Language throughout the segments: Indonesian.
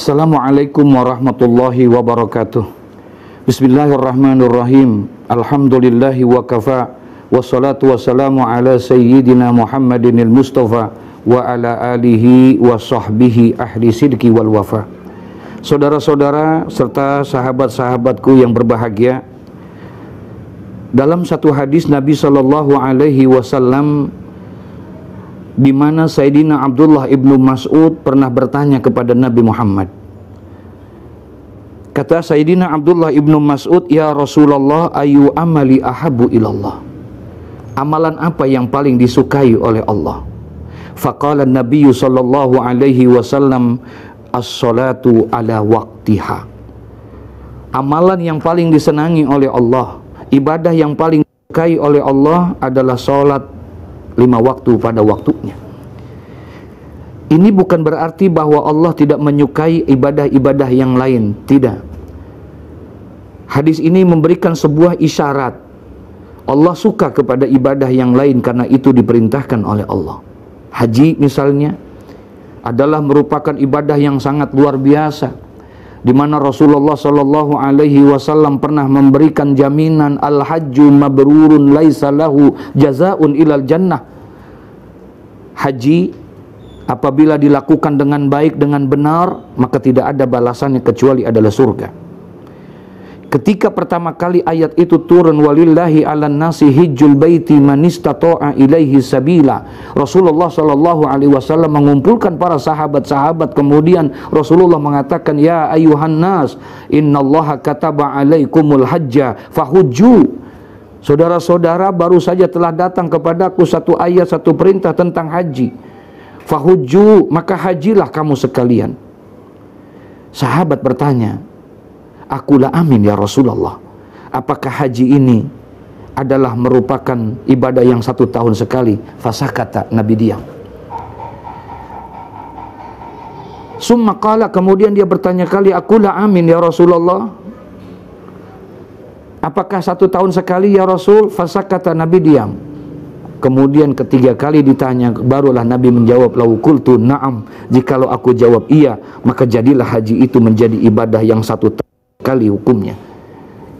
Assalamualaikum warahmatullahi wabarakatuh. Bismillahirrahmanirrahim. Alhamdulillahi wa kafa. Wassalatu wassalamu ala sayyidina Muhammadinil Mustafa wa ala alihi wa sahbihi ahli sidqi wal wafa. Saudara-saudara serta sahabat-sahabatku yang berbahagia, dalam satu hadis Nabi sallallahu alaihi wasallam di mana Sayyidina Abdullah ibnu Mas'ud pernah bertanya kepada Nabi Muhammad. Kata Sayyidina Abdullah ibnu Mas'ud, "Ya Rasulullah, ayu amali ahabu ilallah?" Amalan apa yang paling disukai oleh Allah? Faqala Nabi sallallahu alaihi wasallam, as-salatu ala waqtiha. Amalan yang paling disenangi oleh Allah, ibadah yang paling disukai oleh Allah adalah salat 5 waktu pada waktunya. Ini bukan berarti bahwa Allah tidak menyukai ibadah-ibadah yang lain, tidak. Hadis ini memberikan sebuah isyarat. Allah suka kepada ibadah yang lain karena itu diperintahkan oleh Allah. Haji misalnya adalah merupakan ibadah yang sangat luar biasa, di mana Rasulullah sallallahu alaihi wasallam pernah memberikan jaminan al-hajju mabrurun laisa lahu jazaa'un ilal jannah. Haji apabila dilakukan dengan baik, dengan benar, maka tidak ada balasannya kecuali adalah surga. Ketika pertama kali ayat itu turun, walillahi 'alan nasi hijjul baiti man istata'a ilaihi sabila, Rasulullah sallallahu alaihi wasallam mengumpulkan para sahabat-sahabat, kemudian Rasulullah mengatakan, ya ayuhan nas, innallaha kataba alaikumul hajja fahujju. Saudara-saudara, baru saja telah datang kepadaku satu ayat, satu perintah tentang haji. Fahujju, maka hajilah kamu sekalian. Sahabat bertanya, akulah amin ya Rasulullah. Apakah haji ini adalah merupakan ibadah yang 1 tahun sekali? Fasakata, Nabi diam. Summa qala, kemudian dia bertanya kali, akulah amin ya Rasulullah. Apakah 1 tahun sekali ya Rasul? Fasakata, Nabi diam. Kemudian ketiga kali ditanya, barulah Nabi menjawab, lau qultu na'am, jikalau aku jawab iya, maka jadilah haji itu menjadi ibadah yang 1 tahun kali hukumnya.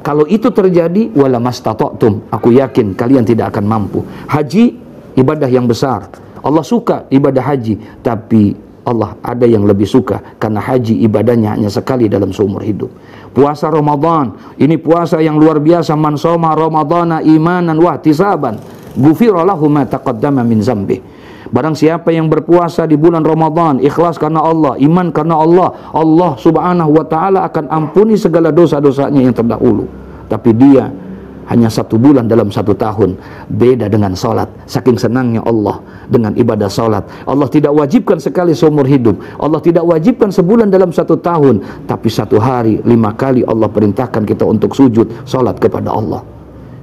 Kalau itu terjadi, wala mastata'tum, aku yakin kalian tidak akan mampu. Haji ibadah yang besar, Allah suka ibadah haji, tapi Allah ada yang lebih suka, karena haji ibadahnya hanya sekali dalam seumur hidup. Puasa Ramadan, ini puasa yang luar biasa. Man shoma ramadhana imanan wa ihtisaban ghufira lahu ma taqaddama min dzambi. Barang siapa yang berpuasa di bulan Ramadan ikhlas karena Allah, iman karena Allah, Allah subhanahu wa ta'ala akan ampuni segala dosa-dosanya yang terdahulu. Tapi dia hanya 1 bulan dalam 1 tahun. Beda dengan salat. Saking senangnya Allah dengan ibadah salat. Allah tidak wajibkan sekali seumur hidup, Allah tidak wajibkan sebulan dalam 1 tahun, tapi 1 hari 5 kali Allah perintahkan kita untuk sujud salat kepada Allah.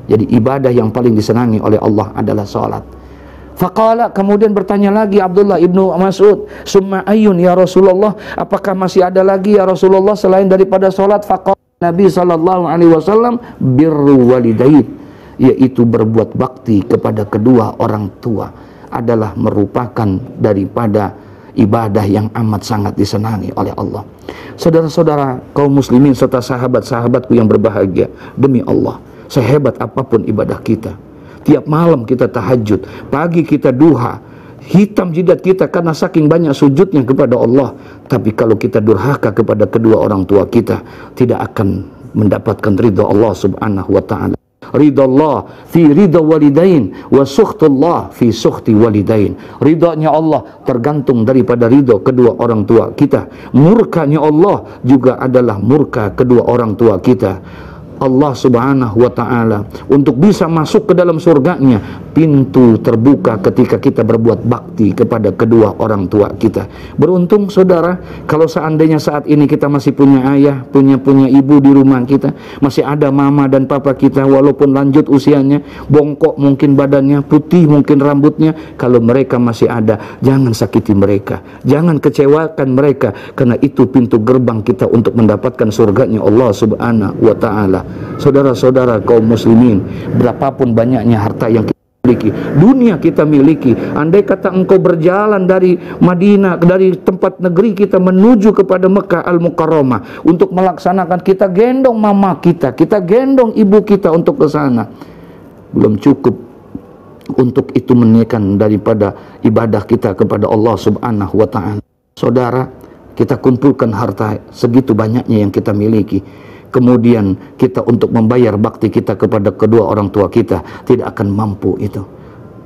Jadi ibadah yang paling disenangi oleh Allah adalah salat. Faqala, kemudian bertanya lagi Abdullah ibnu Mas'ud, summa ayyun ya Rasulullah, apakah masih ada lagi ya Rasulullah selain daripada salat? Faqala Nabi sallallahu alaihi wasallam, birru walidain, yaitu berbuat bakti kepada kedua orang tua adalah merupakan daripada ibadah yang amat sangat disenangi oleh Allah. Saudara-saudara kaum muslimin serta sahabat-sahabatku yang berbahagia, demi Allah, sehebat apapun ibadah kita, tiap malam kita tahajud, pagi kita duha, hitam jidat kita karena saking banyak sujudnya kepada Allah, tapi kalau kita durhaka kepada kedua orang tua kita, tidak akan mendapatkan ridha Allah subhanahu wa ta'ala. Ridha Allah fi ridha walidain wa sukhtullah fi sukhti walidain. Ridhanya Allah tergantung daripada ridha kedua orang tua kita, murkanya Allah juga adalah murka kedua orang tua kita. Allah subhanahu wa ta'ala untuk bisa masuk ke dalam surganya, pintu terbuka ketika kita berbuat bakti kepada kedua orang tua kita. Beruntung saudara, kalau seandainya saat ini kita masih punya ayah, punya ibu di rumah kita, masih ada mama dan papa kita, walaupun lanjut usianya, bongkok mungkin badannya, putih mungkin rambutnya, kalau mereka masih ada, jangan sakiti mereka, jangan kecewakan mereka, karena itu pintu gerbang kita untuk mendapatkan surganya Allah subhanahu wa ta'ala. Saudara-saudara kaum muslimin, berapapun banyaknya harta yang kita miliki, dunia kita miliki. Andai kata engkau berjalan dari Madinah, dari tempat negeri kita menuju kepada Mekah Al-Mukarramah untuk melaksanakan, kita gendong mama kita gendong ibu kita untuk ke sana, belum cukup untuk itu menaikkan daripada ibadah kita kepada Allah Subhanahu wa ta'ala. Saudara, kita kumpulkan harta segitu banyaknya yang kita miliki, kemudian kita untuk membayar bakti kita kepada kedua orang tua kita tidak akan mampu itu.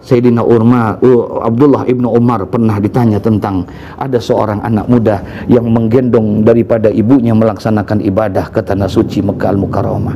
Sayyidina Abdullah ibnu Umar pernah ditanya tentang ada seorang anak muda yang menggendong daripada ibunya melaksanakan ibadah ke tanah suci Mekah Al-Mukarramah.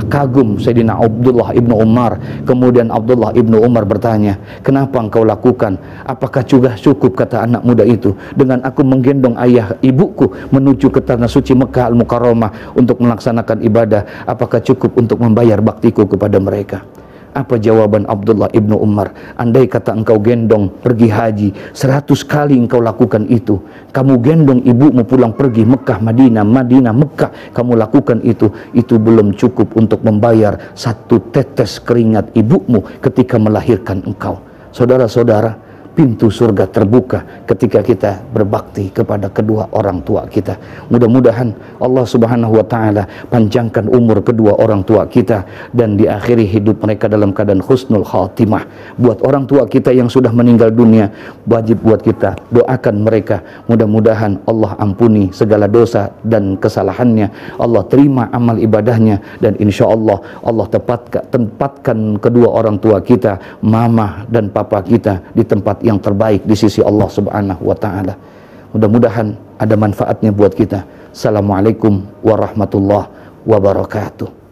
Kagum Sayyidina Abdullah ibnu Umar. Kemudian Abdullah ibnu Umar bertanya, kenapa engkau lakukan? Apakah juga cukup, kata anak muda itu, dengan aku menggendong ayah ibuku menuju ke tanah suci Mekah Al-Mukarramah untuk melaksanakan ibadah? Apakah cukup untuk membayar baktiku kepada mereka? Apa jawaban Abdullah ibnu Umar? Andai kata engkau gendong pergi haji 100 kali engkau lakukan itu, kamu gendong ibumu pulang pergi Mekah, Madinah, Mekah, kamu lakukan itu belum cukup untuk membayar satu tetes keringat ibumu ketika melahirkan engkau. Saudara-saudara, pintu surga terbuka ketika kita berbakti kepada kedua orang tua kita. Mudah-mudahan Allah Subhanahu wa ta'ala panjangkan umur kedua orang tua kita dan diakhiri hidup mereka dalam keadaan husnul khatimah. Buat orang tua kita yang sudah meninggal dunia, wajib buat kita doakan mereka, mudah-mudahan Allah ampuni segala dosa dan kesalahannya, Allah terima amal ibadahnya, dan insya Allah Allah tempatkan kedua orang tua kita, mama dan papa kita, di tempat yang terbaik di sisi Allah Subhanahu wa ta'ala. Mudah-mudahan ada manfaatnya buat kita. Assalamualaikum warahmatullahi wabarakatuh.